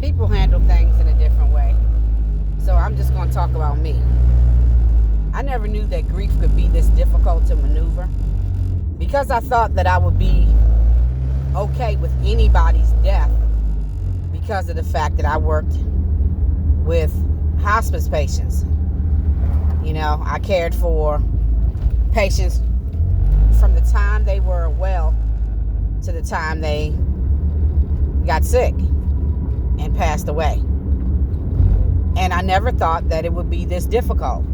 People handle things in a different way. So I'm just going to talk about me. I never knew that grief could be this difficult to maneuver because I thought that I would be okay with anybody's death because of the fact that I worked with hospice patients. You know, I cared for patients from the time they were well to the time they got sick and passed away. And I never thought that it would be this difficult.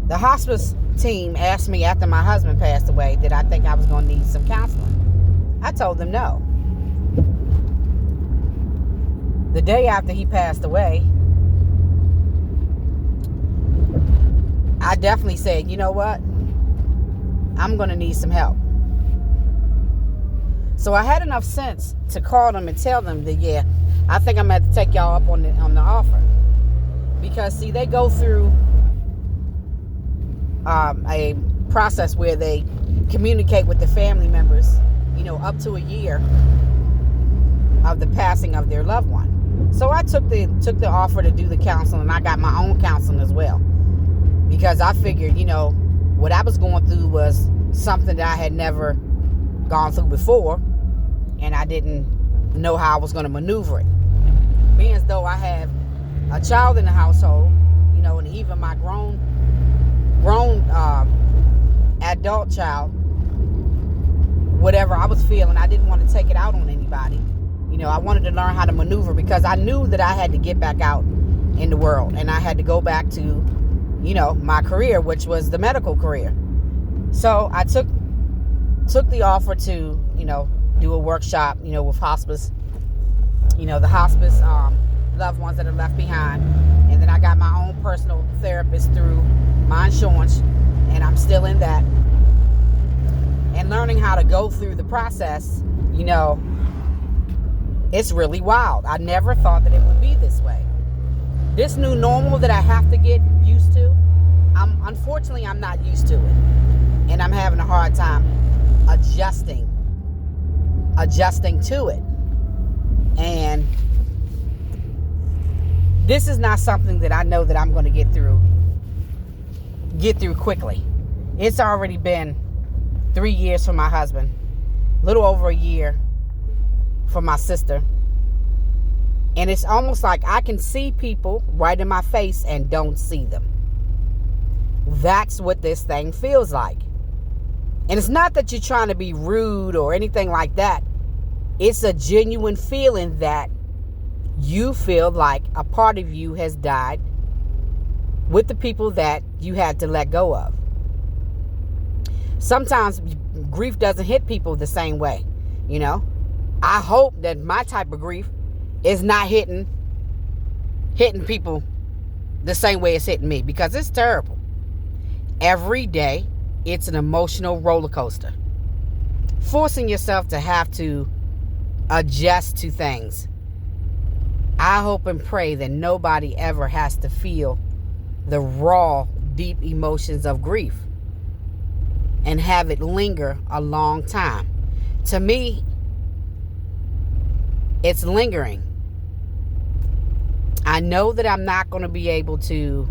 The hospice team asked me after my husband passed away, did I think I was going to need some counseling? I told them no. The day after he passed away, I definitely said, you know what? I'm going to need some help. So I had enough sense to call them and tell them that, yeah, I think I'm going to have to take y'all up on the offer. Because, see, they go through a process where they communicate with the family members, you know, up to a year of the passing of their loved one. So I took the offer to do the counseling, and I got my own counseling as well. Because I figured, you know, what I was going through was something that I had never gone through before, and I didn't know how I was going to maneuver it. Being as though I have a child in the household, you know, and even my grown adult child, whatever I was feeling, I didn't want to take it out on anybody. You know, I wanted to learn how to maneuver because I knew that I had to get back out in the world, and I had to go back to, you know, my career, which was the medical career. So I took the offer to, you know, do a workshop, you know, with hospice, you know, the hospice loved ones that are left behind. And then I got my own personal therapist through my insurance, and I'm still in that. And learning how to go through the process, you know, it's really wild. I never thought that it would be this way. This new normal that I have to get used to, unfortunately, I'm not used to it. And I'm having a hard time adjusting to it. And this is not something that I know that I'm going to get through quickly. It's already been 3 years for my husband, a little over a year for my sister. And it's almost like I can see people right in my face and don't see them. That's what this thing feels like. And it's not that you're trying to be rude or anything like that. It's a genuine feeling that you feel like a part of you has died with the people that you had to let go of. Sometimes grief doesn't hit people the same way, you know. I hope that my type of grief is not hitting people the same way it's hitting me, because it's terrible. Every day, it's an emotional roller coaster. Forcing yourself to have to adjust to things. I hope and pray that nobody ever has to feel the raw, deep emotions of grief and have it linger a long time. To me, it's lingering. I know that I'm not going to be able to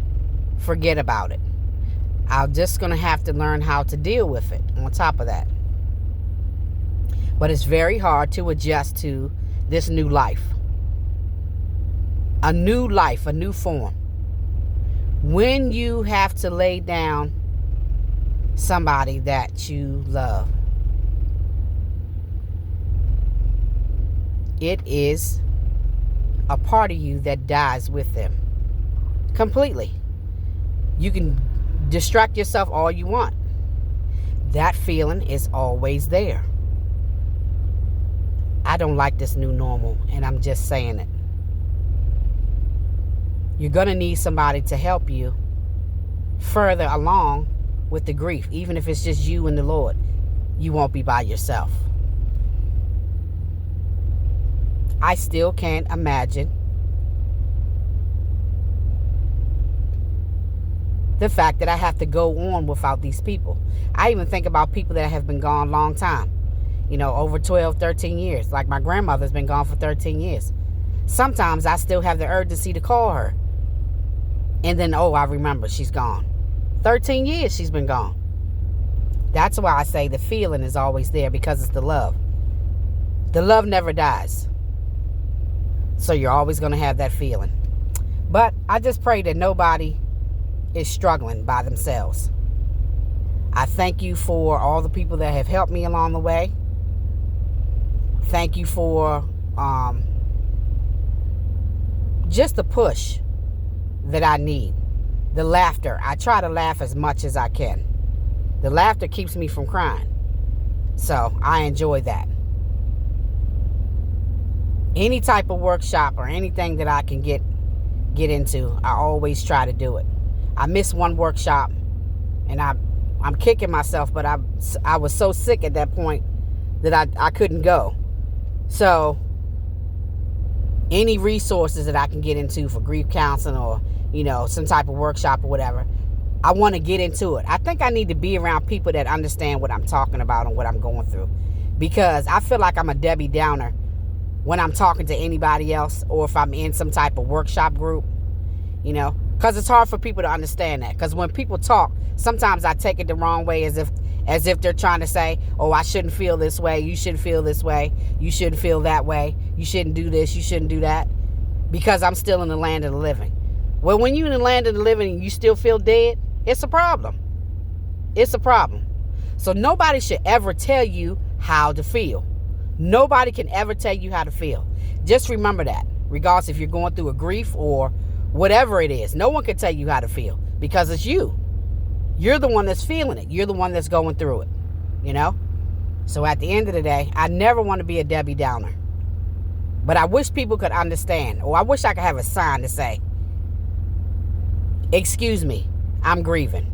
forget about it. I'm just going to have to learn how to deal with it on top of that. But it's very hard to adjust to this new life. A new life, a new form. When you have to lay down somebody that you love, it is a part of you that dies with them completely. You can distract yourself all you want. That feeling is always there. I don't like this new normal, and I'm just saying it. You're going to need somebody to help you further along with the grief. Even if it's just you and the Lord, you won't be by yourself. I still can't imagine the fact that I have to go on without these people. I even think about people that have been gone a long time. You know, over 12, 13 years. Like my grandmother's been gone for 13 years. sometimes I still have the urgency to call her. And then, oh, I remember she's gone. 13 years she's been gone. That's why I say the feeling is always there, because it's the love. The love never dies. So you're always going to have that feeling. But I just pray that nobody is struggling by themselves. I thank you for all the people that have helped me along the way. Thank you for just the push that I need. The laughter. I try to laugh as much as I can. The laughter keeps me from crying. So I enjoy that. Any type of workshop or anything that I can get into, I always try to do it. I missed one workshop, and I'm kicking myself, but I was so sick at that point that I couldn't go. So any resources that I can get into for grief counseling, or some type of workshop or whatever, I want to get into it. I think I need to be around people that understand what I'm talking about and what I'm going through, because I feel like I'm a Debbie Downer when I'm talking to anybody else, or if I'm in some type of workshop group, because it's hard for people to understand that. Because when people talk, sometimes I take it the wrong way, as if they're trying to say, oh, I shouldn't feel this way, you shouldn't feel this way, you shouldn't feel that way, you shouldn't do this, you shouldn't do that, because I'm still in the land of the living. Well, when you're in the land of the living and you still feel dead, it's a problem. It's a problem. So nobody should ever tell you how to feel. Nobody can ever tell you how to feel. Just remember that, regardless if you're going through a grief or whatever it is. No one can tell you how to feel, because it's you. You're the one that's feeling it. You're the one that's going through it, So at the end of the day, I never want to be a Debbie Downer. But I wish people could understand, or I wish I could have a sign to say, excuse me, I'm grieving.